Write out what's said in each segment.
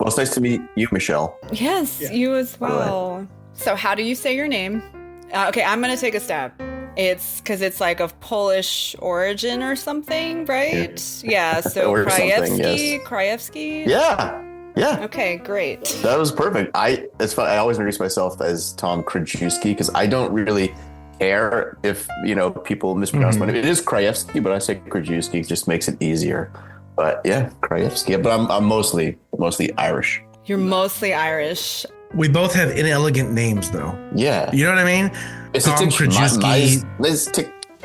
it's nice to meet you, Michelle. Yes, you as well. So how do you say your name? Okay, I'm going to take a stab. It's because it's like of Polish origin or something, right? Yeah, so Krajewski, Krajewski? Yeah. Okay, great. That was perfect. It's fun. I always introduce myself as Tom Krajewski because I don't really care if, people mispronounce my name. It is Krajewski, but I say Krajewski. It just makes it easier. But yeah, Krajewski. But I'm mostly Irish. You're mostly Irish. We both have inelegant names, though. Yeah. You know what I mean? Tom Krajewski,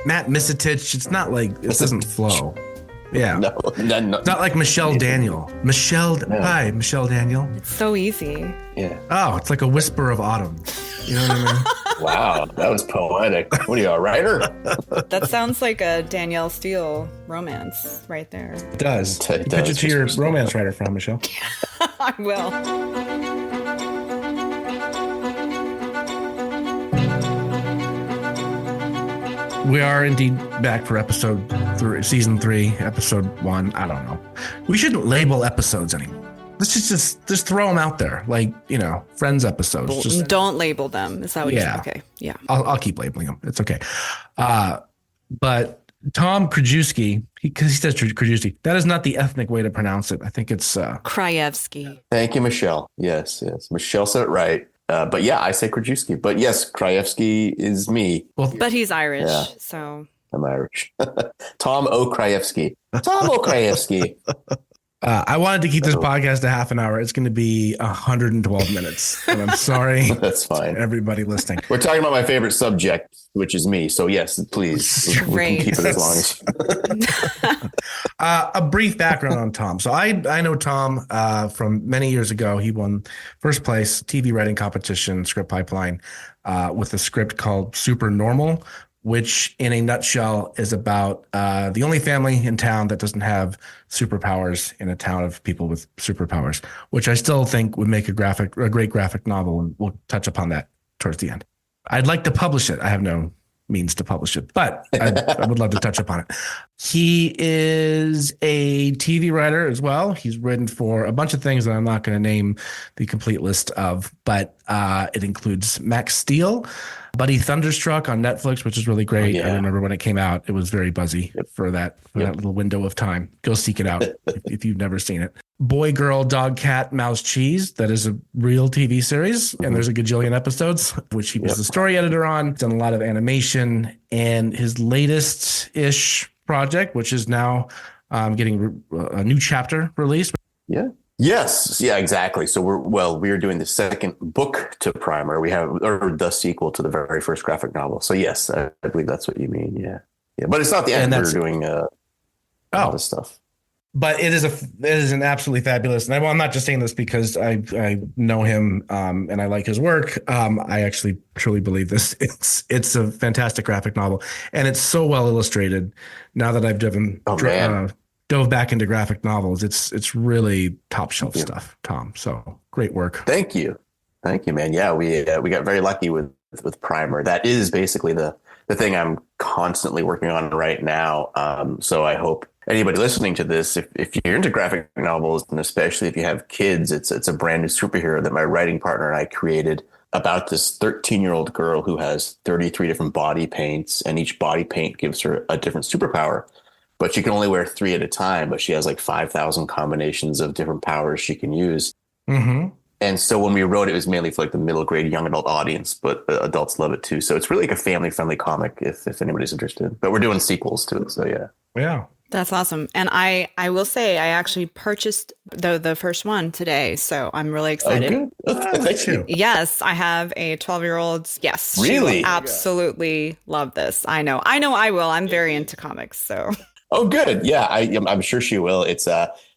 Matt Misitich. It's not like, it doesn't flow. Yeah. No. It's not like Michelle Daniel. Hi, Michelle Daniel. It's so easy. Yeah. Oh, it's like a whisper of autumn. You know what I mean? Wow, that was poetic. What are you, a writer? That sounds like a Danielle Steele romance right there. It does. Pitch it to your romance writer friend, Michelle. I will. We are indeed back for season 3, episode 1. I don't know. We shouldn't label episodes anymore. Let's just throw them out there, like, Friends episodes. Just don't label them. Is that what you said? Okay. Yeah. I'll keep labeling them. It's okay. But Tom Krajewski, because he says Krajewski, that is not the ethnic way to pronounce it. I think it's Krajewski. Thank you, Michelle. Yes. Michelle said it right. But yeah, I say Krajewski. But yes, Krajewski is me. Well, but he's Irish, so. I'm Irish. Tom O. Krajewski. Tom O. Krajewski. I wanted to keep this podcast to half an hour. It's going to be 112 minutes. And I'm sorry. That's fine. Everybody listening. We're talking about my favorite subject, which is me. So yes, please. We can keep it as long as. A brief background on Tom. So I know Tom from many years ago. He won first place TV writing competition, Script Pipeline, with a script called Super Normal, which in a nutshell is about the only family in town that doesn't have superpowers in a town of people with superpowers, which I still think would make a great graphic novel. And we'll touch upon that towards the end. I'd like to publish it. I have no means to publish it, but I would love to touch upon it. He is a TV writer as well. He's written for a bunch of things that I'm not going to name the complete list of, but it includes Max Steel, Buddy Thunderstruck on Netflix, which is really great. I remember when it came out, it was very buzzy for that little window of time. Go seek it out if you've never seen it. Boy, Girl, Dog, Cat, Mouse, Cheese. That is a real TV series, and there's a gajillion episodes, which he was the story editor on. He's done a lot of animation, and his latest-ish project, which is now getting a new chapter released. Yeah. Yes. Yeah, exactly. So we are doing the second book to Primer. We have, or the sequel to the very first graphic novel. So yes, I believe that's what you mean. Yeah. But it's not the end. We're doing all this stuff. But it is an absolutely fabulous. And I'm not just saying this because I know him and I like his work. I actually truly believe this. It's a fantastic graphic novel, and it's so well illustrated. Now that I've dove back into graphic novels, it's really top shelf stuff, Tom. So great work. Thank you, man. Yeah, we got very lucky with Primer. That is basically the thing I'm constantly working on right now. So I hope anybody listening to this, if you're into graphic novels, and especially if you have kids, it's a brand new superhero that my writing partner and I created about this 13-year-old girl who has 33 different body paints, and each body paint gives her a different superpower. But she can only wear 3 at a time, but she has like 5,000 combinations of different powers she can use. Mm-hmm. And so when we wrote it, was mainly for like the middle grade young adult audience, but adults love it too. So it's really like a family friendly comic if anybody's interested. But we're doing sequels to it. So yeah. That's awesome. And I will say I actually purchased the first one today. So I'm really excited. Oh, good. Thank you. Yes, I have a 12-year-old. Yes. Really? She will absolutely love this. I know I will. I'm very into comics. So. Oh, good. Yeah, I'm sure she will. It's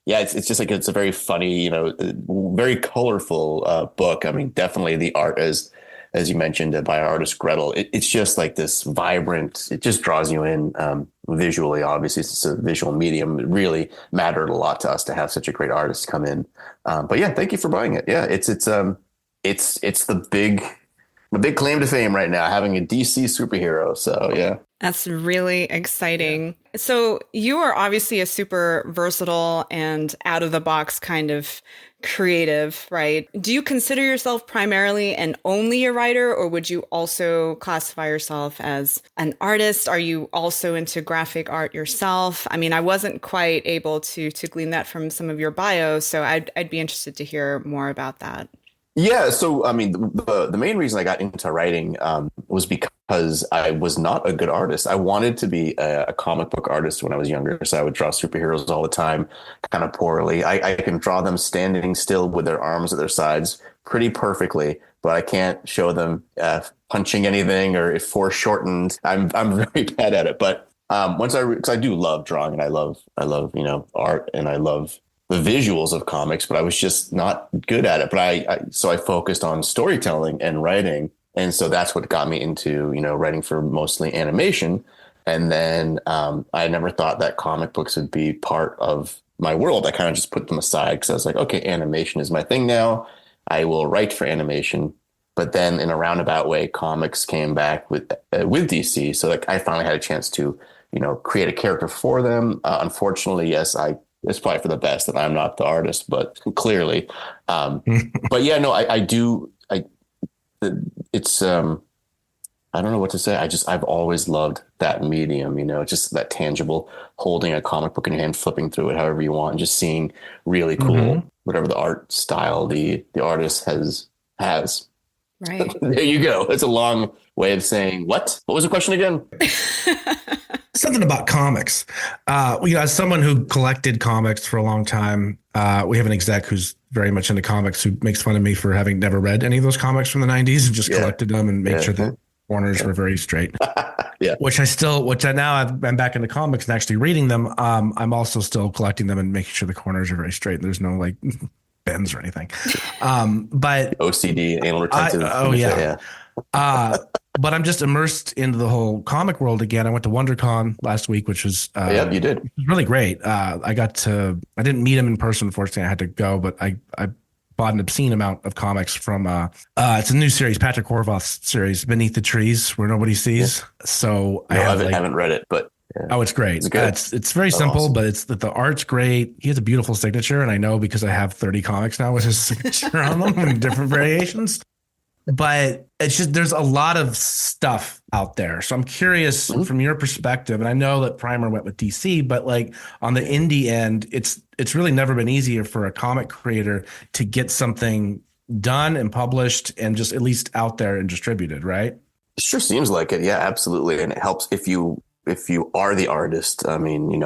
it's just like, it's a very funny, very colorful book. I mean, definitely the art, as you mentioned, by our artist Gretel. It's just like this vibrant. It just draws you in visually. Obviously, it's a visual medium. It really mattered a lot to us to have such a great artist come in. But yeah, thank you for buying it. Yeah, it's the big a big claim to fame right now, having a DC superhero. So yeah. That's really exciting. So you are obviously a super versatile and out of the box kind of creative, right? Do you consider yourself primarily and only a writer, or would you also classify yourself as an artist? Are you also into graphic art yourself? I mean, I wasn't quite able to glean that from some of your bio, so I'd be interested to hear more about that. Yeah, so I mean, the main reason I got into writing was because I was not a good artist. I wanted to be a comic book artist when I was younger, so I would draw superheroes all the time, kind of poorly. I can draw them standing still with their arms at their sides pretty perfectly, but I can't show them punching anything or if foreshortened. I'm very bad at it. But because I do love drawing and I love art and I love the visuals of comics, but I was just not good at it. But so I focused on storytelling and writing. And so that's what got me into, writing for mostly animation. And then I never thought that comic books would be part of my world. I kind of just put them aside because I was like, okay, animation is my thing now. I will write for animation. But then in a roundabout way, comics came back with DC. So like I finally had a chance to, create a character for them. Unfortunately, yes, it's probably for the best that I'm not the artist, but clearly. But yeah, no, I do. It's, I don't know what to say. I've always loved that medium, just that tangible, holding a comic book in your hand, flipping through it however you want, and just seeing really cool, whatever the art style the artist has. Right. There you go. It's a long way of saying what? What was the question again? Something about comics. As someone who collected comics for a long time, we have an exec who's very much into comics who makes fun of me for having never read any of those comics from the 90s and just collected them and made sure the corners were very straight. Yeah. Which now I'm back into comics and actually reading them. I'm also still collecting them and making sure the corners are very straight and there's no like bends or anything. But OCD, anal retentive. But I'm just immersed into the whole comic world again. I went to WonderCon last week, which was you did. Really great. I didn't meet him in person, unfortunately. I had to go, but I bought an obscene amount of comics from it's a new series, Patrick Horvath's series, Beneath the Trees, Where Nobody Sees. So I haven't read it, but oh, it's great. It's very simple, awesome. But the art's great. He has a beautiful signature, and I know because I have 30 comics now with his signature on them in different variations. But it's just there's a lot of stuff out there. So I'm curious from your perspective, and I know that Primer went with DC, but like on the indie end, it's really never been easier for a comic creator to get something done and published and just at least out there and distributed, right? It sure seems like it. Yeah, absolutely. And it helps if you are the artist. I mean,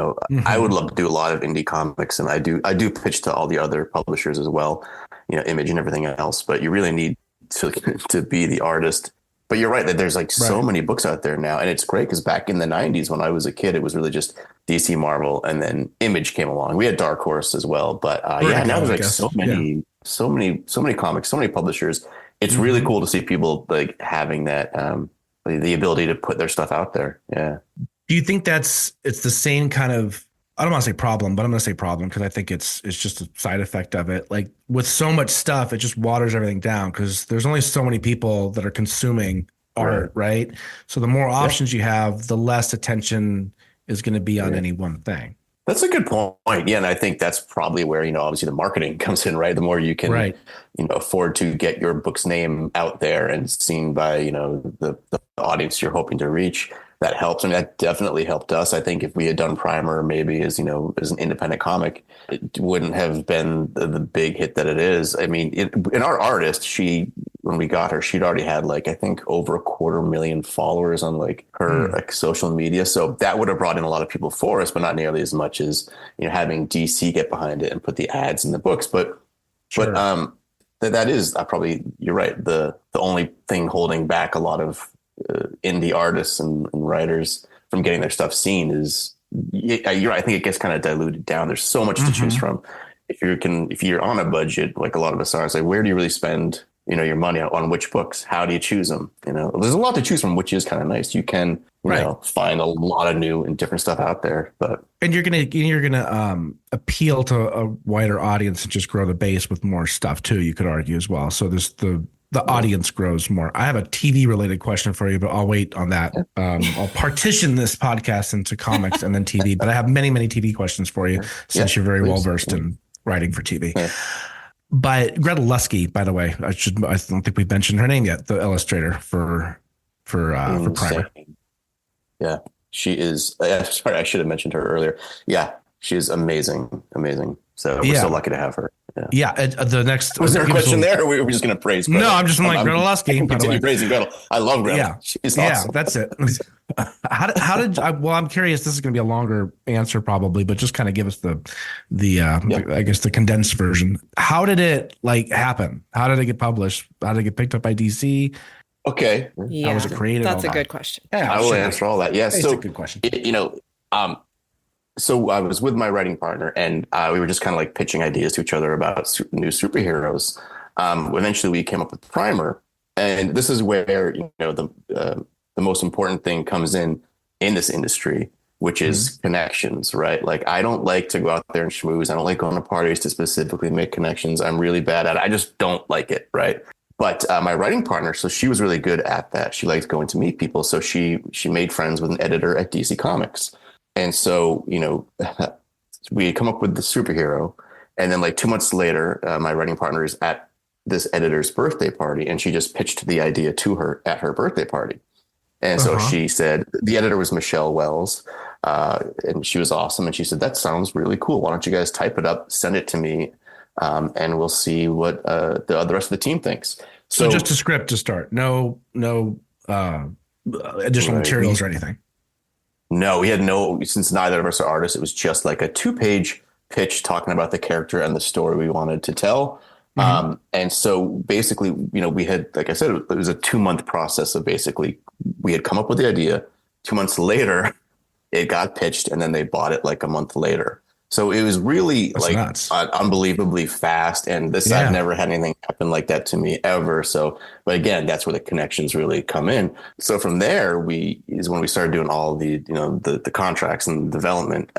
I would love to do a lot of indie comics, and I do pitch to all the other publishers as well, Image and everything else, but you really need to be the artist. But you're right that there's like so many books out there now, and it's great because back in the 90s when I was a kid, it was really just DC, Marvel, and then Image came along. We had Dark Horse as well, but now there's like so many comics, so many publishers. It's really cool to see people like having that the ability to put their stuff out there. Yeah. Do you think it's the same kind of, I don't want to say problem, but I'm going to say problem because I think it's just a side effect of it. Like with so much stuff, it just waters everything down because there's only so many people that are consuming art, right? So the more options you have, the less attention is going to be on any one thing. That's a good point. Yeah, and I think that's probably where, obviously the marketing comes in, right? The more you can, afford to get your book's name out there and seen by, the audience you're hoping to reach, that helps. I mean, that definitely helped us. I think if we had done Primer maybe as an independent comic, it wouldn't have been the big hit that it is. I mean, in our artist, when we got her, she'd already had I think over 250,000 followers on her social media. So that would have brought in a lot of people for us, but not nearly as much as, having DC get behind it and put the ads in the books. But that is probably, you're right. The only thing holding back a lot of indie artists and writers from getting their stuff seen is you're right. I think it gets kind of diluted down. There's so much to choose from. If you're on a budget, like a lot of us are, it's like, where do you really spend, your money on which books? How do you choose them? There's a lot to choose from, which is kind of nice. You can, find a lot of new and different stuff out there, and you're going to appeal to a wider audience and just grow the base with more stuff too. You could argue as well. So there's the audience grows more. I have a TV related question for you, but I'll wait on that. I'll partition this podcast into comics and then TV, but I have many, many TV questions for you since you're very well versed in writing for TV. Yeah. But Gretel Lusky, by the way, I don't think we've mentioned her name yet, the illustrator for Primer. Yeah, she is. Sorry, I should have mentioned her earlier. Yeah, she is amazing. So we're so lucky to have her. Yeah. The next was there a question there, or were we just going to praise Gretel? No, I'm just like Gretel Lusky. Continue praising Gretel. I love Gretel. Yeah, she's awesome. Yeah, that's it. How did well, I'm curious. This is going to be a longer answer probably, but just kind of give us the I guess the condensed version. How did it happen? How did it get published? How did it get picked up by DC? Okay. How was it created? That's a good question. Yeah, I will answer all that. Yeah, it's a good question. So I was with my writing partner, and we were just kind of pitching ideas to each other about new superheroes. Eventually, we came up with Primer, and this is where the most important thing comes in this industry, which is connections, right? I don't like to go out there and schmooze. I don't like going to parties to specifically make connections. I'm really bad at it. I just don't like it, right? But my writing partner, so she was really good at that. She liked going to meet people, so she made friends with an editor at DC Comics. And so, we had come up with the superhero, and then 2 months later, my writing partner is at this editor's birthday party, and she just pitched the idea to her at her birthday party. And so she said, the editor was Michelle Wells, and she was awesome. And she said, that sounds really cool. Why don't you guys type it up, send it to me, and we'll see what the rest of the team thinks. So just a script to start. No additional materials or anything. No, we had since neither of us are artists, it was just a 2-page pitch talking about the character and the story we wanted to tell. And so basically, we had, like I said, it was a 2-month process of basically, we had come up with the idea. 2 months later, it got pitched, and then they bought it a month later. So it was really unbelievably fast. And I've never had anything happen like that to me ever. So, but again, that's where the connections really come in. So from there, is when we started doing all the, the contracts and development.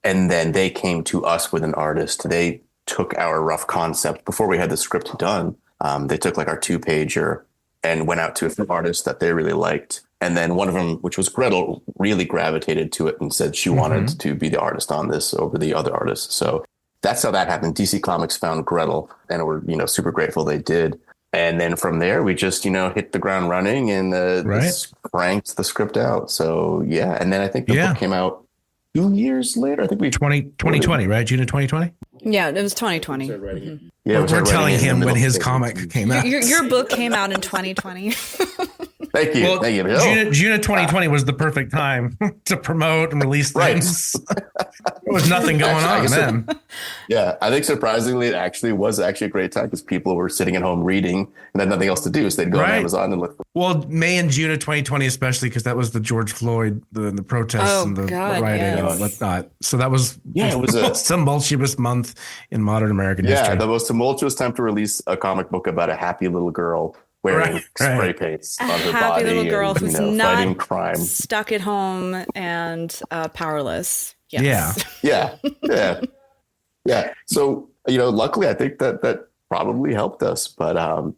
And then they came to us with an artist. They took our rough concept before we had the script done. They took our 2-pager and went out to a few artists that they really liked. And then one of them, which was Gretel, really gravitated to it and said she wanted to be the artist on this over the other artists. So that's how that happened. DC Comics found Gretel, and we're, super grateful they did. And then from there, we just, hit the ground running and cranked the script out. So, yeah. And then I think the book came out 2 years later. I think 2020, right? June of 2020? Yeah, it was 2020. Yeah, we're telling him when his comic came out. Your book came out in 2020. Thank you. Well, Thank you. June of 2020 was the perfect time to promote and release things. There was nothing going on then. Yeah, I think surprisingly, it actually was a great time because people were sitting at home reading and had nothing else to do. So they'd go on Amazon and look. Well, May and June of 2020, especially because that was the George Floyd, the protests and the rioting and whatnot. So that was it was the most tumultuous month in modern American history. Yeah, the most tumultuous time to release a comic book about a happy little girl wearing spray paints on her body. A happy little girl who's not fighting crime, stuck at home and powerless. Yes. Yeah. So, luckily I think that probably helped us, but and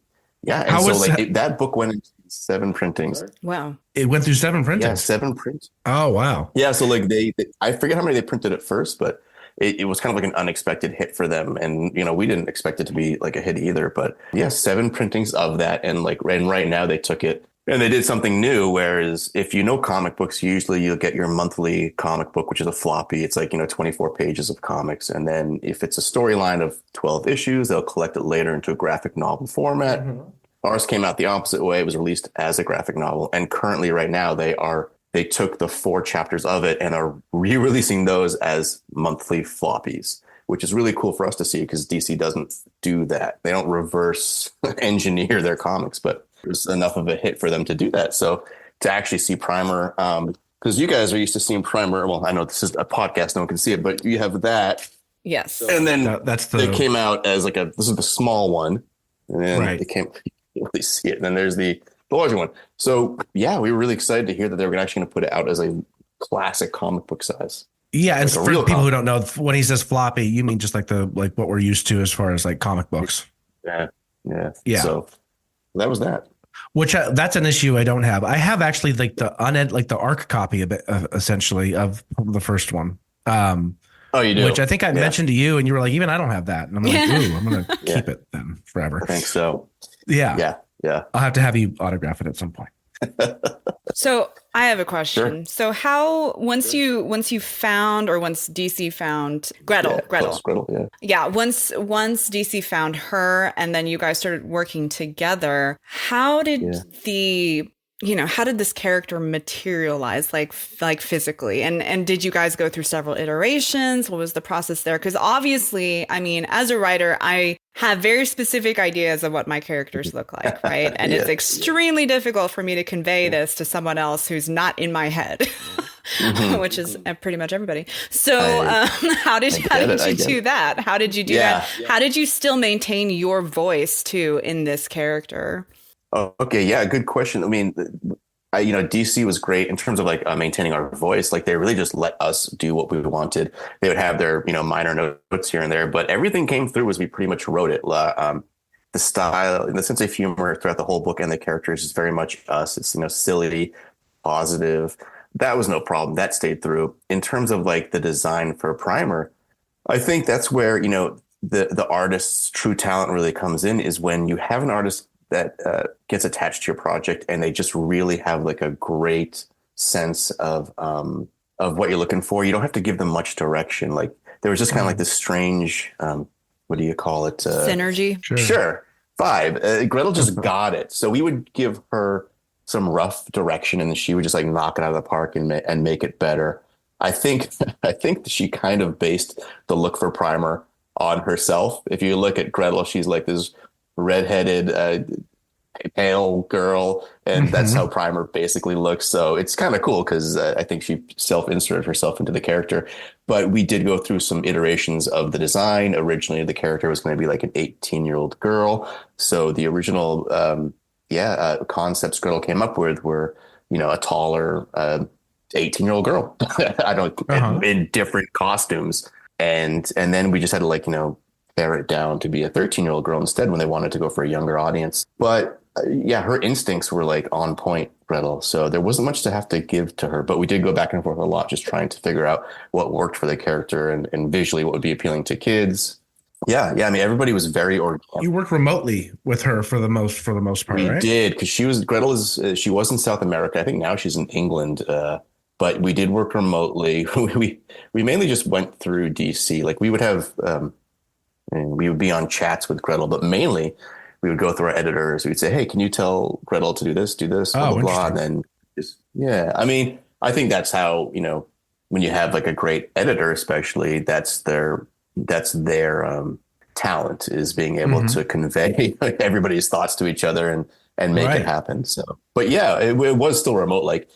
that book went into 7 printings. Wow. It went through 7 printings? Yeah, 7 prints. Oh, wow. Yeah, so they I forget how many they printed at first, but it was kind of an unexpected hit for them. And, we didn't expect it to be a hit either. But yeah, 7 printings of that. And and right now they took it and they did something new. Whereas if comic books, usually you'll get your monthly comic book, which is a floppy. It's 24 pages of comics. And then if it's a storyline of 12 issues, they'll collect it later into a graphic novel format. Ours came out the opposite way. It was released as a graphic novel. And currently right now they took the 4 chapters of it and are re-releasing those as monthly floppies, which is really cool for us to see because DC doesn't do that. They don't reverse engineer their comics, but there's enough of a hit for them to do that. So to actually see Primer, because you guys are used to seeing Primer. Well, I know this is a podcast, no one can see it, but you have that. Yes. And then they came out as this is the small one. And then they can't really see it. And then there's the larger one. So yeah, we were really excited to hear that they were actually going to put it out as a classic comic book size. Yeah, and for people who don't know, when he says floppy, you mean just what we're used to as far as comic books. Yeah. Yeah. So that was that. Which that's an issue I don't have. I have actually like the ARC copy of it, essentially of the first one. Oh, you Which do? I think I mentioned to you, and you were like, even I don't have that, and I'm like, ooh, I'm gonna keep it then forever. I think so. Yeah, yeah. I'll have to have you autograph it at some point. So I have a question. Sure. So how once you found, or once DC found Gretel, yeah, once DC found her, and then you guys started working together, how did how did this character materialize, like physically? And did you guys go through several iterations? What was the process there? Because obviously, I mean, as a writer, I have very specific ideas of what my characters look like, right? And it's extremely difficult for me to convey this to someone else who's not in my head, which is pretty much everybody. So how did you do that? How did you do that? How did you still maintain your voice too in this character? Oh, okay. Yeah. Good question. I mean, DC was great in terms of like maintaining our voice. Like they really just let us do what we wanted. They would have their, minor notes here and there, but everything came through as we pretty much wrote it. The style and the sense of humor throughout the whole book and the characters is very much us. It's, silly, positive. That was no problem. That stayed through. In terms of like the design for Primer, I think that's where, the artist's true talent really comes in, is when you have an artist that gets attached to your project and they just really have like a great sense of what you're looking for. You don't have to give them much direction. Like there was just kind of like this strange, what do you call it? Synergy. Sure. Vibe. Gretel just got it. So we would give her some rough direction and she would just like knock it out of the park and make it better. I think she kind of based the look for Primer on herself. If you look at Gretel, she's like this redheaded, pale girl, and that's how Primer basically looks. So it's kind of cool because I think she self-inserted herself into the character. But we did go through some iterations of the design. Originally, the character was going to be like an 18-year-old girl. So the original, concepts Gretel came up with were, a taller 18-year-old girl. In different costumes, and then we just had to pare it down to be a 13-year-old girl instead when they wanted to go for a younger audience. But her instincts were like on point, Gretel. So there wasn't much to have to give to her, but we did go back and forth a lot, just trying to figure out what worked for the character and visually what would be appealing to kids. Yeah. I mean, everybody was very organic. You worked remotely with her for the most part, we right? did, because she was in South America. I think now she's in England. But we did work remotely. We mainly just went through DC. Like we would have, and we would be on chats with Gretel, but mainly we would go through our editors. We'd say, hey, can you tell Gretel to do this, blah, blah, blah. And then I mean, I think that's how, when you have like a great editor, especially, that's their talent, is being able to convey everybo's thoughts to each other and make it happen. So, but yeah, it was still remote. Like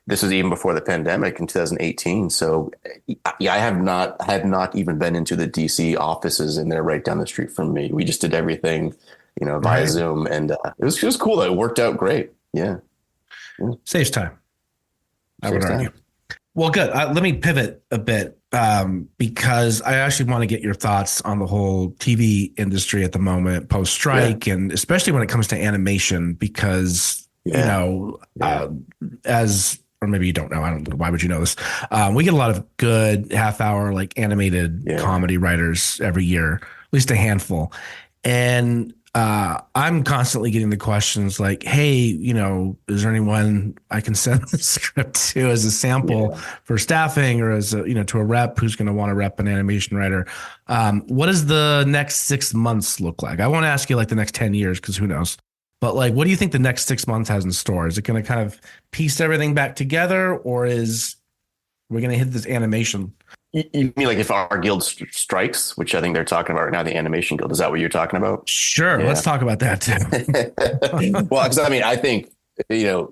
this was even before the pandemic in 2018. So I had not even been into the DC offices, and they're right down the street from me. We just did everything, via Zoom, and it was just cool. That it worked out great. Yeah. Saves time. I would argue. Well, good. Let me pivot a bit because I actually want to get your thoughts on the whole TV industry at the moment, post-strike, and especially when it comes to animation, because, or maybe you don't know. I don't know. Why would you know this? We get a lot of good half-hour, like animated comedy writers every year, at least a handful. And I'm constantly getting the questions like, hey, is there anyone I can send the script to as a sample for staffing, or as a, to a rep who's going to want to rep an animation writer? What does the next 6 months look like? I won't ask you like the next 10 years, because who knows? But like, what do you think the next 6 months has in store? Is it going to kind of piece everything back together, or is we're going to hit this animation? You mean like if our guild strikes, which I think they're talking about right now, the animation guild? Is that what you're talking about? Sure. Let's talk about that too. Well, because I mean, I think, if you're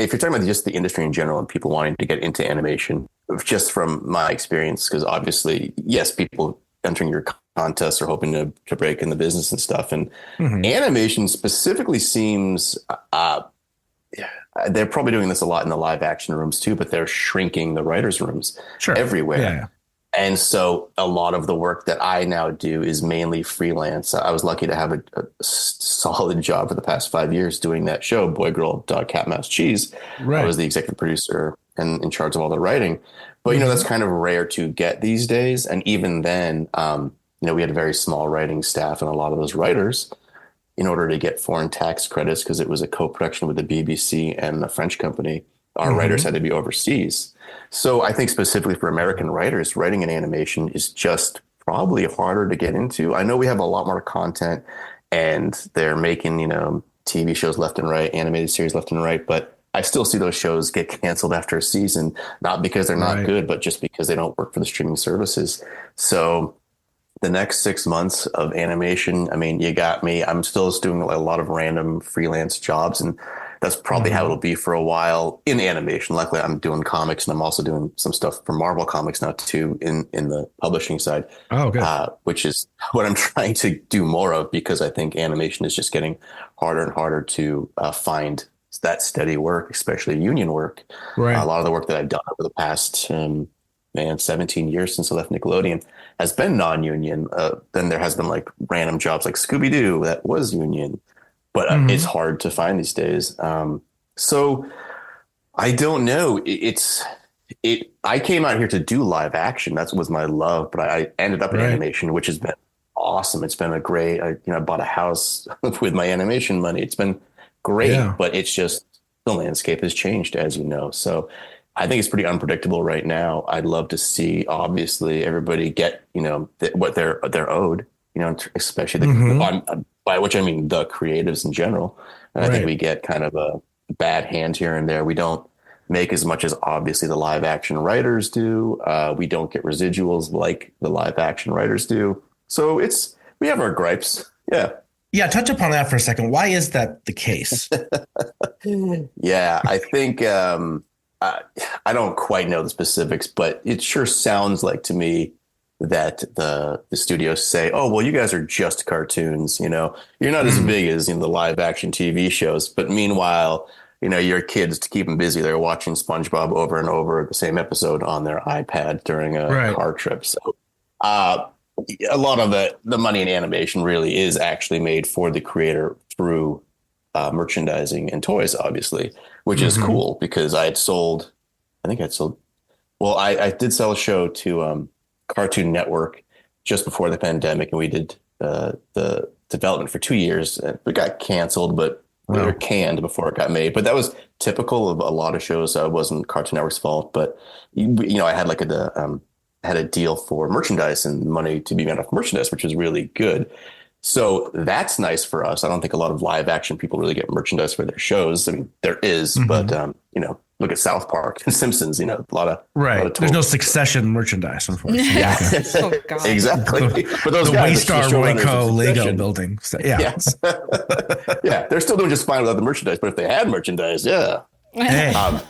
talking about just the industry in general and people wanting to get into animation, just from my experience, because obviously, yes, people entering your contests are hoping to break in the business and stuff. And animation specifically seems, they're probably doing this a lot in the live action rooms too, but they're shrinking the writers' rooms everywhere. And so a lot of the work that I now do is mainly freelance. I was lucky to have a solid job for the past 5 years doing that show, Boy, Girl, Dog, Cat, Mouse, Cheese. I Right. was the executive producer and in charge of all the writing. But, that's Hmm. kind of rare to get these days. And even then, we had a very small writing staff, and a lot of those writers, in order to get foreign tax credits, because it was a co-production with the BBC and a French company, our writers Hmm. had to be overseas. So I think specifically for American writers, writing an animation is just probably harder to get into. I know we have a lot more content and they're making, TV shows left and right, animated series left and right, but I still see those shows get canceled after a season, not because they're not Right. good, but just because they don't work for the streaming services. So the next 6 months of animation, I mean, you got me. I'm still just doing a lot of random freelance jobs, and that's probably how it'll Hmm. be for a while in animation. Luckily, I'm doing comics, and I'm also doing some stuff for Marvel Comics now too in the publishing side, Oh, good. which is what I'm trying to do more of, because I think animation is just getting harder and harder to find that steady work, especially union work. A Right. lot of the work that I've done over the past 17 years since I left Nickelodeon has been non-union. Then there has been like random jobs like Scooby-Doo that was union, but it's Hmm. hard to find these days. So I don't know. I came out here to do live action. That was my love, but I ended up in Right. animation, which has been awesome. It's been a great, I bought a house with my animation money. It's been great, Yeah. but it's just the landscape has changed, as you know. So I think it's pretty unpredictable right now. I'd love to see, obviously, everybody get, what they're owed, especially Hmm. by which I mean the creatives in general. And I think Right. we get kind of a bad hand here and there. We don't make as much as obviously the live action writers do. We don't get residuals like the live action writers do. So we have our gripes. Yeah. Yeah. Touch upon that for a second. Why is that the case? Yeah. I think, I, I don't quite know the specifics, but it sure sounds like to me that the studios say, "Oh, well, you guys are just cartoons. You're not as Mm. big as the live action TV shows." But meanwhile, your kids, to keep them busy, they're watching SpongeBob over and over the same episode on their iPad during a Right. car trip. So, uh, a lot of the money in animation really is actually made for the creator through merchandising and toys, obviously, which is Hmm. cool because I think I'd sold, well, I did sell a show to Cartoon Network just before the pandemic, and we did the development for 2 years. It got canceled, but we were Wow. canned before it got made. But that was typical of a lot of shows. It wasn't Cartoon Network's fault, but I had like had a deal for merchandise and money to be made off merchandise, which was really good. So that's nice for us. I don't think a lot of live action people really get merchandise for their shows. I mean, there is, but Hmm. look at South Park and Simpsons. A lot of Right. There's no toys. Succession merchandise, unfortunately. Yeah, Okay. Oh God. exactly. But those The guys, the Waystar showrunners of Royco Lego Succession, building. So, yeah. yes, yeah, they're still doing just fine without the merchandise. But if they had merchandise, yeah, Hey. um,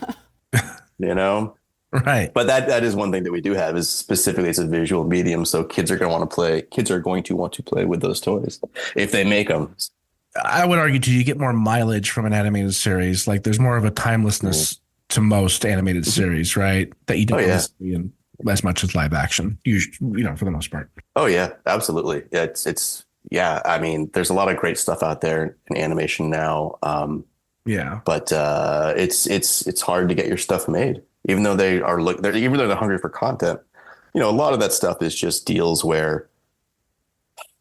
you know. Right. But that is one thing that we do have is specifically it's a visual medium, so kids are going to want to play. Kids are going to want to play with those toys if they make them. I would argue too, you get more mileage from an animated series. Like there's more of a timelessness to most animated series, right? That you Oh don't really yeah. see in as much as live action, usually, for the most part. Oh yeah, absolutely. Yeah, it's yeah. I mean, there's a lot of great stuff out there in animation now, Yeah. but it's hard to get your stuff made, even though even though they're hungry for content. A lot of that stuff is just deals where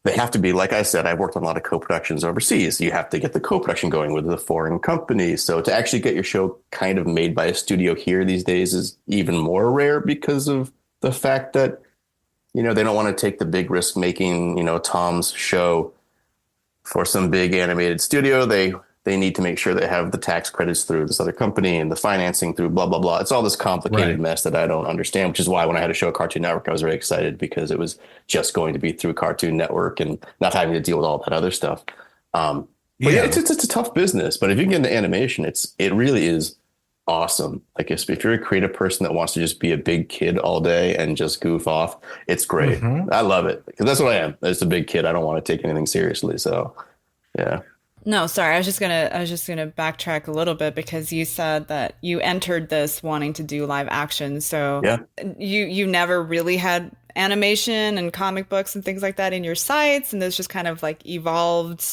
they have to be. Like I said, I've worked on a lot of co-productions overseas. You have to get the co-production going with a foreign company. So to actually get your show kind of made by a studio here these days is even more rare because of the fact that they don't want to take the big risk making, Tom's show for some big animated studio. They need to make sure they have the tax credits through this other company and the financing through blah, blah, blah. It's all this complicated Right. mess that I don't understand, which is why when I had a show at Cartoon Network, I was very excited because it was just going to be through Cartoon Network and not having to deal with all that other stuff. But yeah, Yeah. it's a tough business, but if you can get into animation, it really is awesome. Like if you're a creative person that wants to just be a big kid all day and just goof off, it's great. Mhm. I love it because that's what I am. It's a big kid. I don't want to take anything seriously. So yeah. No, sorry. I was just gonna backtrack a little bit because you said that you entered this wanting to do live action. So Yeah. you never really had animation and comic books and things like that in your sights, and this just kind of like evolved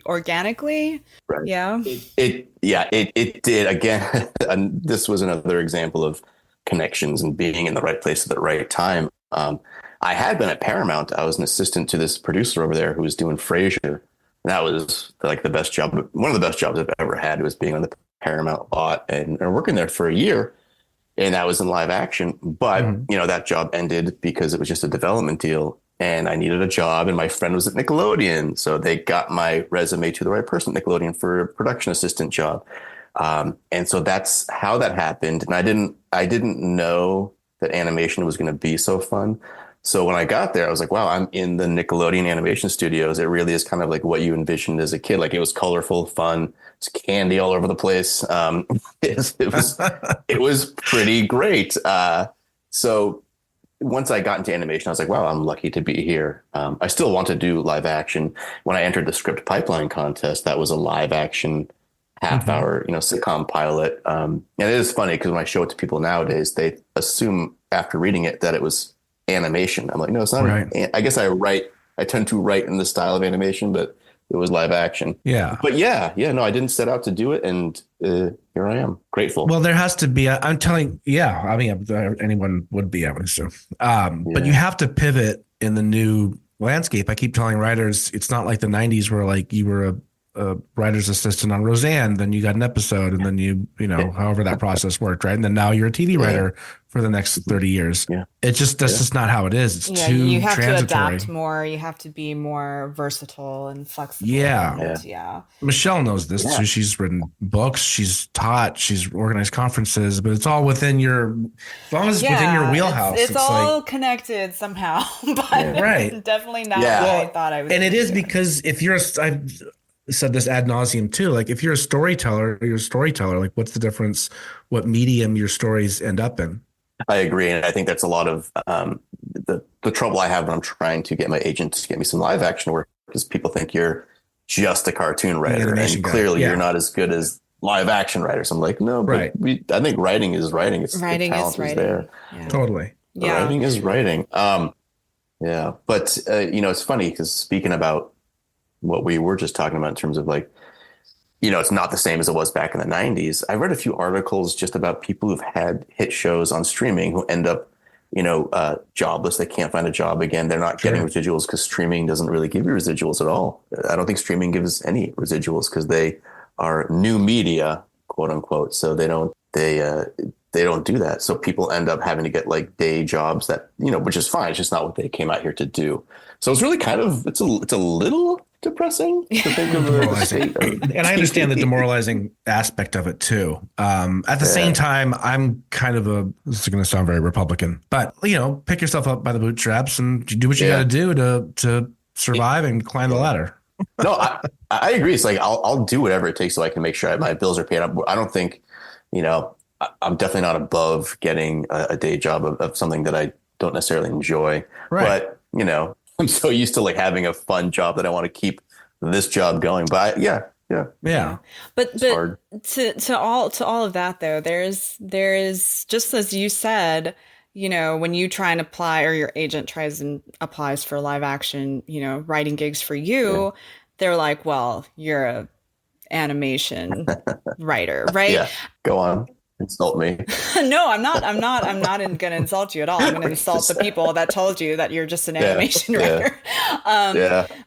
organically. Right. Yeah. It did again. And this was another example of connections and being in the right place at the right time. I had been at Paramount. I was an assistant to this producer over there who was doing Frasier. And that was like the best job, one of the best jobs I've ever had was being on the Paramount lot and working there for a year. And that was in live action. But, that job ended because it was just a development deal and I needed a job and my friend was at Nickelodeon. So they got my resume to the right person at Nickelodeon for a production assistant job. And so that's how that happened. And I didn't know that animation was going to be so fun. So when I got there, I was like, wow, I'm in the Nickelodeon animation studios. It really is kind of like what you envisioned as a kid. Like it was colorful, fun, it's candy all over the place. It was pretty great. So once I got into animation, I was like, wow, I'm lucky to be here. I still want to do live action. When I entered the script pipeline contest, that was a live action half hour, sitcom pilot. And it is funny because when I show it to people nowadays, they assume after reading it that it was animation. I'm like, no, it's not. Right. I guess I tend to write in the style of animation, but it was live action. Yeah. But no, I didn't set out to do it. And here I am, grateful. Well, there has to be, I'm telling, I mean, anyone would be, I would assume. But you have to pivot in the new landscape. I keep telling writers, it's not like the 90s where like you were a writer's assistant on Roseanne, then you got an episode and then however that process worked, right? And then now you're a TV writer for the next 30 years. Yeah. That's just not how it is. It's too you have transitory. to adapt more. You have to be more versatile and flexible. Yeah. Michelle knows this too. She's written books, she's taught, she's organized conferences, but it's all within as long as it's within your wheelhouse. It's all like, connected somehow, but definitely not what I thought I was. And it is because if I've said this ad nauseum too. Like if you're a storyteller, like what's the difference? What medium your stories end up in? I agree. And I think that's a lot of the trouble I have when I'm trying to get my agent to get me some live action work because people think you're just a cartoon writer and clearly you're not as good as live action writers. I'm like, no, but I think writing is writing. It's writing the talent is there. Yeah. Totally. Yeah. Writing is writing. But it's funny because speaking about what we were just talking about in terms of like, it's not the same as it was back in the 90s. I read a few articles just about people who've had hit shows on streaming who end up, jobless. They can't find a job again. They're not getting residuals because streaming doesn't really give you residuals at all. I don't think streaming gives any residuals because they are new media, quote unquote. So they don't do that. So people end up having to get like day jobs that, which is fine. It's just not what they came out here to do. So it's really kind of, it's a little depressing to think of and I understand the demoralizing aspect of it too. At the same time, I'm kind of this is going to sound very Republican, but pick yourself up by the bootstraps and do what you got to do to survive and climb the ladder. No, I agree. It's like, I'll do whatever it takes so I can make sure my bills are paid up. I don't think, I'm definitely not above getting a day job of something that I don't necessarily enjoy, but I'm so used to like having a fun job that I want to keep this job going. But yeah. But to all of that though, there is just as you said, when you try and apply or your agent tries and applies for live action, writing gigs for you, they're like, well, you're a animation writer, right? Yeah. Go on. Insult me. No, I'm not going to insult you at all. I'm going to insult the people that told you that you're just an animation writer.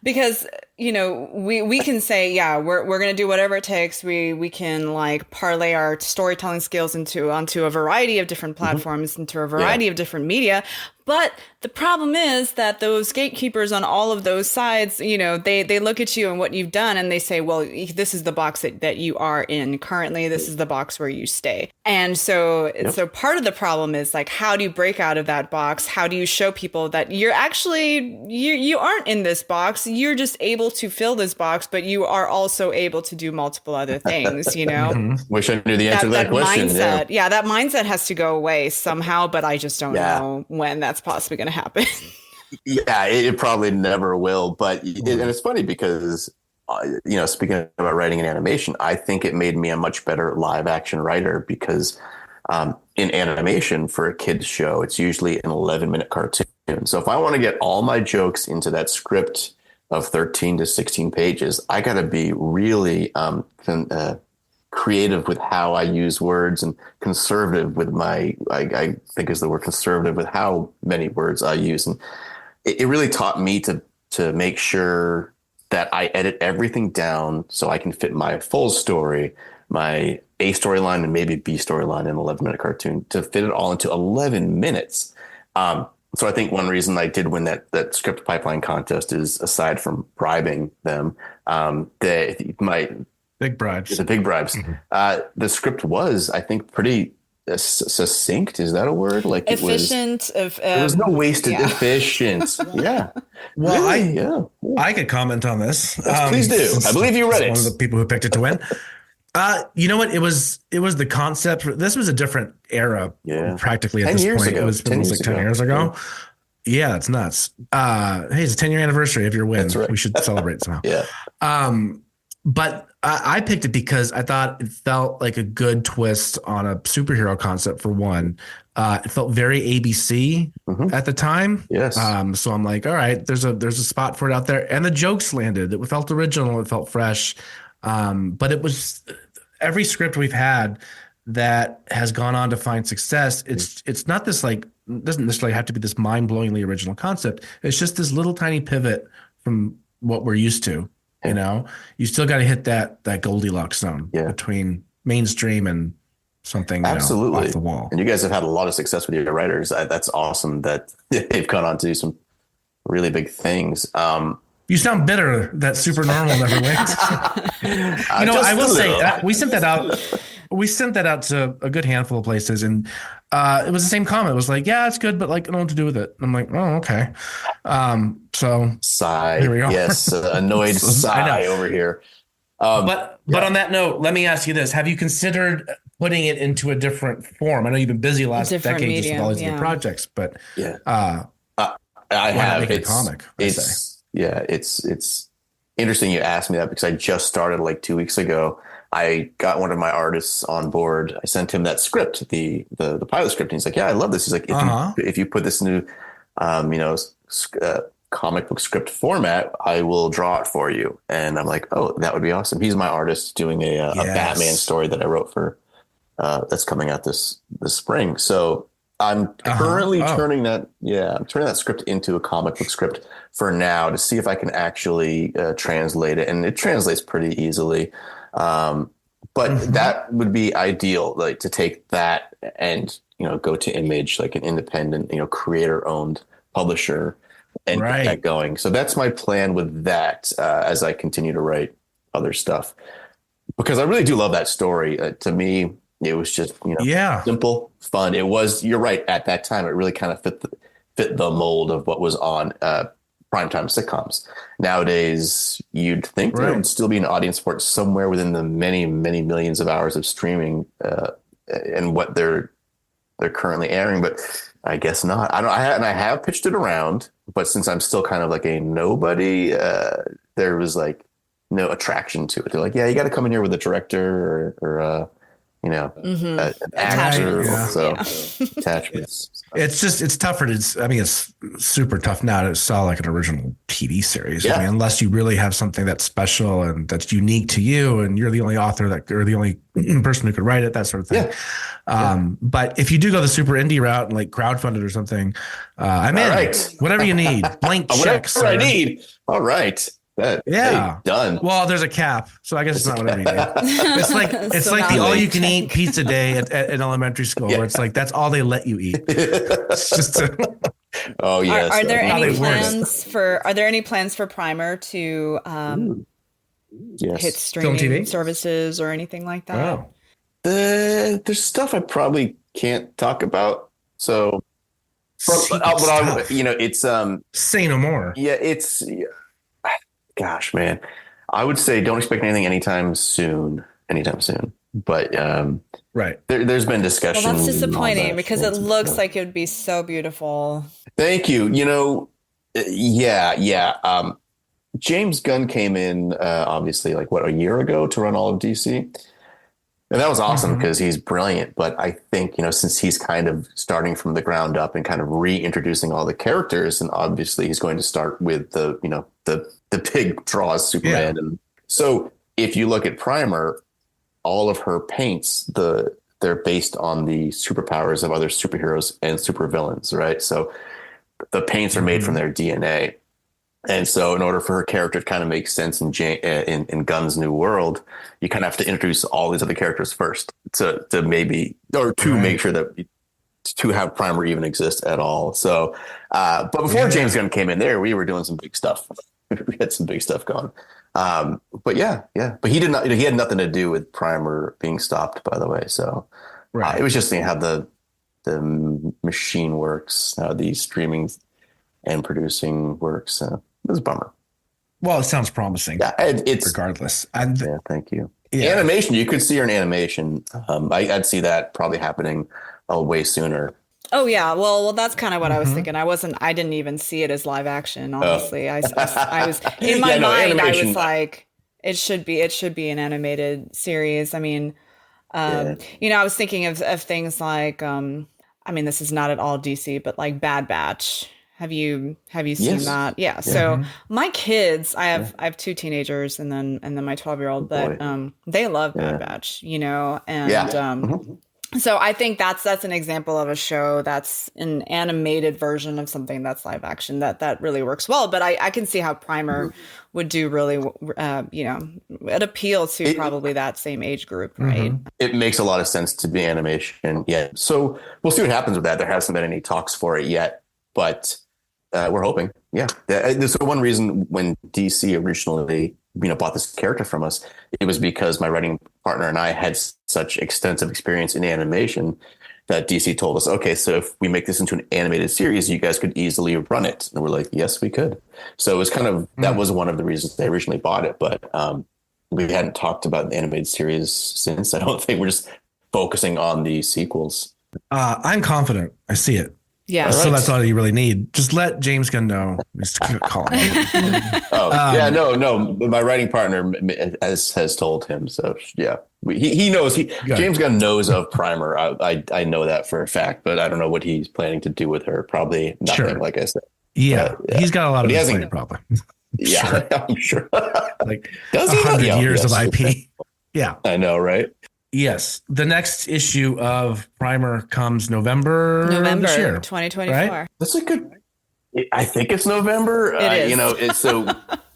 Because, we can say, we're going to do whatever it takes. We can like parlay our storytelling skills onto a variety of different platforms, into a variety of different media. But the problem is that those gatekeepers on all of those sides, they look at you and what you've done and they say, well, this is the box that you are in currently. This is the box where you stay. And so part of the problem is like, how do you break out of that box? How do you show people that you're actually, you aren't in this box. You're just able to fill this box, but you are also able to do multiple other things, Wish I knew the answer to that question. Mindset, that mindset has to go away somehow, but I just don't know when that's possibly going to happen. It probably never will. But and it's funny because speaking about writing and animation, I think it made me a much better live action writer because in animation for a kid's show, it's usually an 11-minute cartoon. So if I want to get all my jokes into that script of 13 to 16 pages, I got to be really creative with how I use words and conservative with I think is the word conservative with how many words I use. And it really taught me to make sure that I edit everything down so I can fit my full story, my A storyline and maybe B storyline in an 11-minute cartoon to fit it all into 11 minutes. So I think one reason I did win that script pipeline contest is, aside from bribing them, my big bribes. The big bribes. Mm-hmm. The script was, I think, pretty succinct. Is that a word? Like efficient. There was no wasted. Yeah. Efficient. Yeah. Well, really? I could comment on this. Yes, please do. I believe you read it. One of the people who picked it to win. You know what? It was the concept. This was a different era. Yeah. Practically at this point. Ago. It was like 10 years ago. Yeah, it's nuts. Hey, it's a 10-year anniversary of your win. That's right. We should celebrate somehow. Yeah. But I picked it because I thought it felt like a good twist on a superhero concept for one. It felt very ABC at the time. Yes. So I'm like, all right, there's a spot for it out there. And the jokes landed. It felt original. It felt fresh. But it was every script we've had that has gone on to find success. It's not this doesn't necessarily have to be this mind-blowingly original concept. It's just this little tiny pivot from what we're used to. You know, you still got to hit that Goldilocks zone between mainstream and something absolutely off the wall. And you guys have had a lot of success with your writers. That's awesome that they've gone on to do some really big things. You sound bitter that Super Normal never wins. I will say we sent that out. We sent that out to a good handful of places, and it was the same comment. It was like, yeah, it's good, but like, I don't know what to do with it. I'm like, oh, okay. So sigh. Here we are. Yes, annoyed sigh over here. But on that note, let me ask you this: have you considered putting it into a different form? I know you've been busy last decade just with all these new projects, but I have. It's a comic. It's interesting you asked me that because I just started like 2 weeks ago. I got one of my artists on board. I sent him that script, the pilot script, and he's like, "Yeah, I love this." He's like, "If you put this new, comic book script format, I will draw it for you." And I'm like, "Oh, that would be awesome." He's my artist doing a Batman story that I wrote for that's coming out this spring. So I'm currently turning that script into a comic book script for now to see if I can actually translate it, and it translates pretty easily. But that would be ideal, like to take that and, go to Image, like an independent, creator owned publisher and get that going. So that's my plan with that as I continue to write other stuff, because I really do love that story. To me, it was just, simple, fun. It was, you're right. At that time, it really kind of fit the mold of what was on primetime sitcoms. Nowadays, you'd think there would still be an audience for it somewhere within the many, many millions of hours of streaming and what they're currently airing, but I guess not. I have pitched it around, but since I'm still kind of like a nobody, there was like no attraction to it. They're like, yeah, you got to come in here with a director or an actor. Attachments. It's tougher. It's super tough now to sell like an original TV series. Yeah. Unless you really have something that's special and that's unique to you, and you're the only author or the only person who could write it, that sort of thing. Yeah. But if you do go the super indie route and like crowdfunded or something, I'm in. Right. Whatever you need, blank checks. Whatever I need. All right. Done. Well, there's a cap, so I guess it's not whatever you need. It's like the all-you-can-eat pizza day at elementary school, where it's like that's all they let you eat. It's just oh yes. Are there any plans for? Are there any plans for Primer to hit streaming services or anything like that? Oh. There's stuff I probably can't talk about. So, it's say no more. Yeah, it's. Gosh, man, I would say don't expect anything anytime soon. But there's been discussion. Well, that's disappointing because it looks like it would be so beautiful. Thank you. James Gunn came in, obviously, like what, a year ago to run all of DC. And that was awesome because he's brilliant. But I think, since he's kind of starting from the ground up and kind of reintroducing all the characters, and obviously he's going to start with the big draws, Superman. Yeah. And so if you look at Primer, all of her paints, they're based on the superpowers of other superheroes and supervillains, right? So the paints are made from their DNA. And so in order for her character to kind of make sense in Gunn's new world, you kind of have to introduce all these other characters first to make sure that to have Primer even exist at all. So, but before James Gunn came in there, we were doing some big stuff. We had some big stuff going. But but he had nothing to do with Primer being stopped, by the way. So it was just how the machine works, how the streaming and producing works. It was a bummer. Well, it sounds promising. Yeah, it's regardless. Yeah, thank you. Yeah. Animation, you could see her in animation. I'd see that probably happening way sooner. Oh yeah, well, that's kind of what I was thinking. I didn't even see it as live action. Honestly, I was in my mind. I was like, it should be an animated series. I mean, I was thinking of things like, this is not at all DC, but like Bad Batch. Have you seen that? Yeah. So my kids, I have two teenagers and then my 12-year-old, but they love Bad Batch, and so I think that's an example of a show that's an animated version of something that's live action that really works well. But I can see how Primer would do really, it appeal to probably that same age group, right? It makes a lot of sense to be animation. Yeah. So we'll see what happens with that. There hasn't been any talks for it yet, but we're hoping. Yeah. So one reason when DC originally, bought this character from us, it was because my writing partner and I had such extensive experience in animation that DC told us, okay, so if we make this into an animated series, you guys could easily run it. And we're like, yes, we could. So it was kind of, that was one of the reasons they originally bought it. But we hadn't talked about the animated series since. I don't think. We're just focusing on the sequels. I'm confident. I see it. Yeah. So that's all you really need. Just let James Gunn know. Just call him. No. My writing partner has told him. So yeah, he knows. James Gunn knows of Primer. I know that for a fact, but I don't know what he's planning to do with her. Probably nothing. Like I said. Yeah, he's got a lot of play, probably. Yeah, I'm sure. Like 100 years of IP. Yeah, I know, right? Yes. The next issue of Primer comes November this year, 2024. Right? That's a good. I think it's November. It is.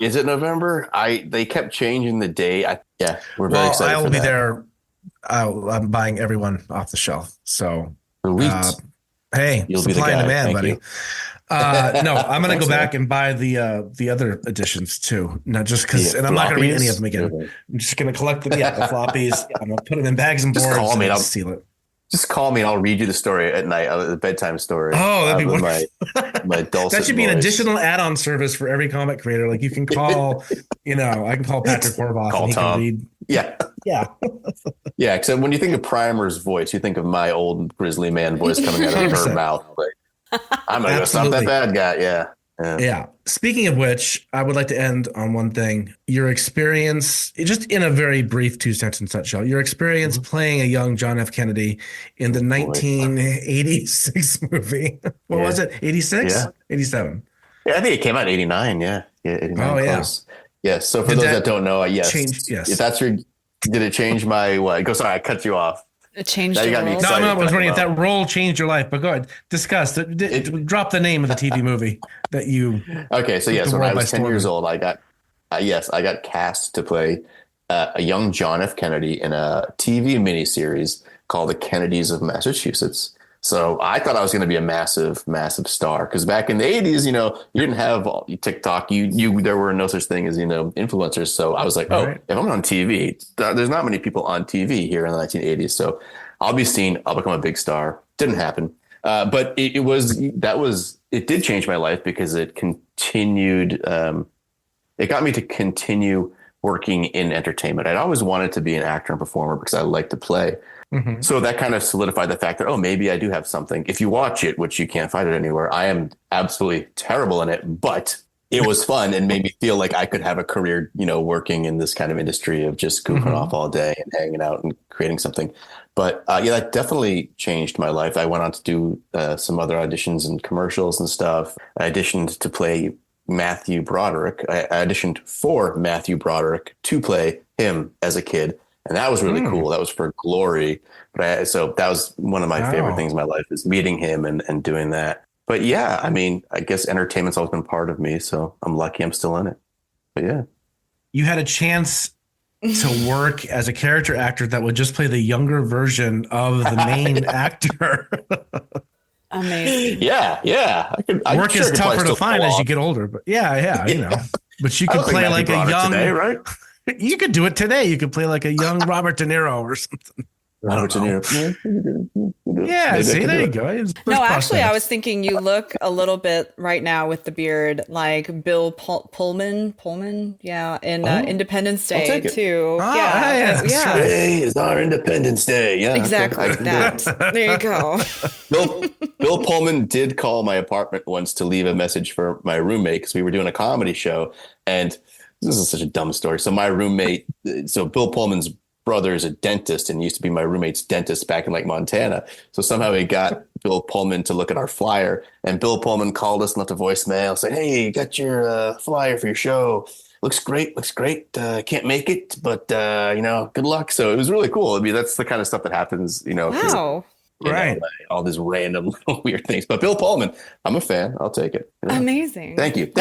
Is it November? They kept changing the date. We're very excited. I will be there. I'm buying everyone off the shelf. So, hey, you'll be the supply guy. and demand, buddy. No, I'm going to go back man. and buy the other editions too. Not just because, and I'm not going to read any of them again. I'm just going to collect the floppies. I'm going to put them in bags and boards. Call me and I'll seal it. Just call me and I'll read you the story at night, the bedtime story. Oh, that'd be wonderful. My dulcet That should be voice. an additional add-on service for every comic creator. Like you can call, I can call Patrick Horvath and he Tom. can read. Yeah. Yeah. Yeah. Except when you think of Primer's voice, you think of my old grizzly man voice coming out of her mouth. Like, I'm going to go stop that bad guy. Yeah. Speaking of which, I would like to end on one thing. Your experience, just in a very brief 2-sentence nutshell, your experience playing a young John F. Kennedy in the 1986 movie. What was it? 86? Yeah. 87. Yeah, I think it came out in 89. Yeah. 89. Oh, close. Yeah. So for those that don't know, yes. If that's did it change my what? Sorry, I cut you off. It changed Now you got me excited. No, I was wondering if that role changed your life, but go ahead. Discuss. Drop the name of the TV movie that you. Okay, so yes, when I was 10 years old, I got cast to play a young John F. Kennedy in a TV miniseries called The Kennedys of Massachusetts. So I thought I was going to be a massive, massive star because back in the 80s, you didn't have TikTok. There were no such thing as influencers. So I was like, if I'm on TV, there's not many people on TV here in the 1980s. So I'll be seen. I'll become a big star. Didn't happen, but it did change my life because it continued. It got me to continue working in entertainment. I'd always wanted to be an actor and performer because I like to play. Mm-hmm. So that kind of solidified the fact that, maybe I do have something. If you watch it, which you can't find it anywhere, I am absolutely terrible in it, but it was fun and made me feel like I could have a career, working in this kind of industry of just goofing off all day and hanging out and creating something. But yeah, that definitely changed my life. I went on to do some other auditions and commercials and stuff. I auditioned to play Matthew Broderick. I auditioned for Matthew Broderick to play him as a kid. And that was really cool. That was for Glory. So that was one of my favorite things in my life, is meeting him and doing that. But yeah, I mean, I guess entertainment's always been part of me, so I'm lucky I'm still in it. But yeah. You had a chance to work as a character actor that would just play the younger version of the main actor. Amazing. Yeah. Work is tougher to find as you get older, but yeah. But you could play like a young, today, right? You could do it today. You could play like a young Robert De Niro or something. Robert De Niro. Yeah, see, there you go. No, actually, I was thinking you look a little bit right now with the beard like Bill Pullman, yeah, in Independence Day too. Yeah. Today is our Independence Day. Yeah, exactly. Okay. That. There you go. Bill Pullman did call my apartment once to leave a message for my roommate, because we were doing a comedy show, and this is such a dumb story. So my roommate, Bill Pullman's brother is a dentist and used to be my roommate's dentist back in Montana. So somehow he got Bill Pullman to look at our flyer, and Bill Pullman called us and left a voicemail saying, "Hey, you got your flyer for your show. Looks great. Can't make it, but good luck." So it was really cool. I mean, that's the kind of stuff that happens, Wow. Right. All these random little weird things. But Bill Pullman, I'm a fan. I'll take it. Amazing. Thank you.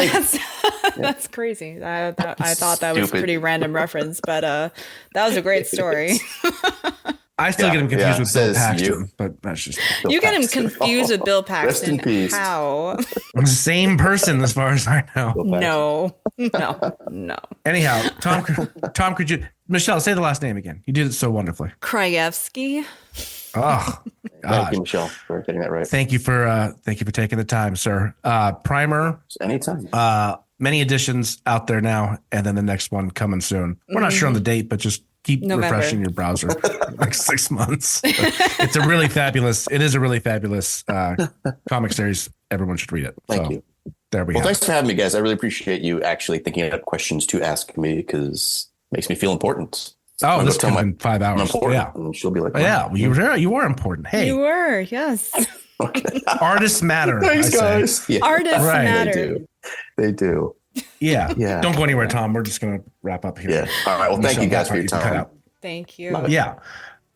That's crazy. I thought that was a pretty random reference, but that was a great story. I still get him confused with Bill Paxton, but that's just you get him confused with Bill Paxton. Rest in peace. How? Same person as far as I know. No. Anyhow, Tom Krajewski. Michelle, say the last name again. You did it so wonderfully. Krajewski. Oh, thank you, Michelle, for getting that right. Thank you for taking the time, sir. Primer. Anytime. Many editions out there now, and then the next one coming soon. We're not sure on the date, but just keep refreshing your browser for like 6 months. It is a really fabulous comic series. Everyone should read it. Thank you. There we go. Well, thanks for having me, guys. I really appreciate you actually thinking up questions to ask me, because it makes me feel important. Oh, this could have been 5 hours. Yeah. And she'll be like, you were important. Hey. You were, yes. Okay. Artists matter. Thanks, guys. Yeah. Artists matter. They do. Yeah. Don't go anywhere, Tom. We're just going to wrap up here. Yeah. All right. Well, thank you guys for your time. Thank you. Yeah.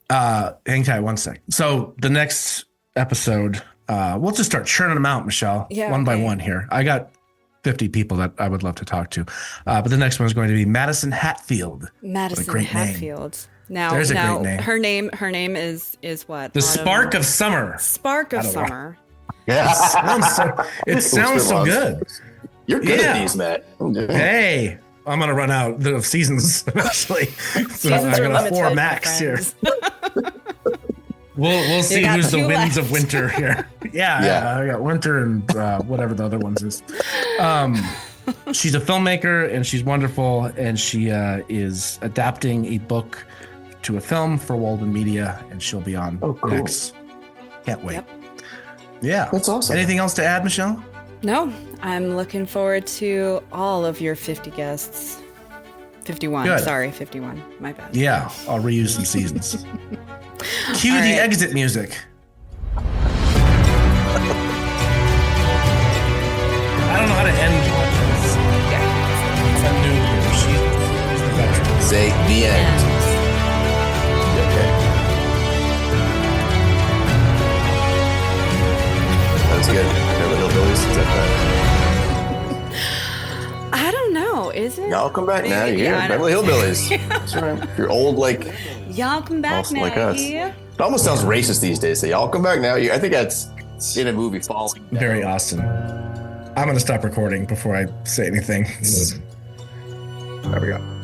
Hang tight one sec. So the next episode, we'll just start churning them out, Michelle. Yeah, one by one here. I got 50 people that I would love to talk to. But the next one is going to be Madison Hatfield. Madison Hatfield. Now, there's a great name. Her name is what? The Spark of Summer. Spark of Summer. Yeah. It sounds so good. You're good at these, Matt. Hey, I'm going to run out of seasons eventually. So I got a 4 max here. We'll see who's the winds of winter here. Yeah. I got winter and whatever the other ones is. She's a filmmaker and she's wonderful, and she is adapting a book to a film for Walden Media, and she'll be on next. Can't wait. Yep. Yeah. That's awesome. Anything else to add, Michelle? No, I'm looking forward to all of your 50 guests. 51. Good. Sorry, 51. My bad. Yeah, I'll reuse some seasons. Cue the exit music. I don't know how to end podcasts. Yeah. I'm new here. She's the veteran. Say the end. Okay. That was good. Beverly Hillbillies. Is that I don't know. Is it? Y'all come back now. Yeah, Beverly Hillbillies. That's right. You're old like. Y'all come back now. Like us. It almost sounds racist these days. Say, y'all come back now. I think that's in a movie Falling Down. Very Austin. I'm going to stop recording before I say anything. There we go.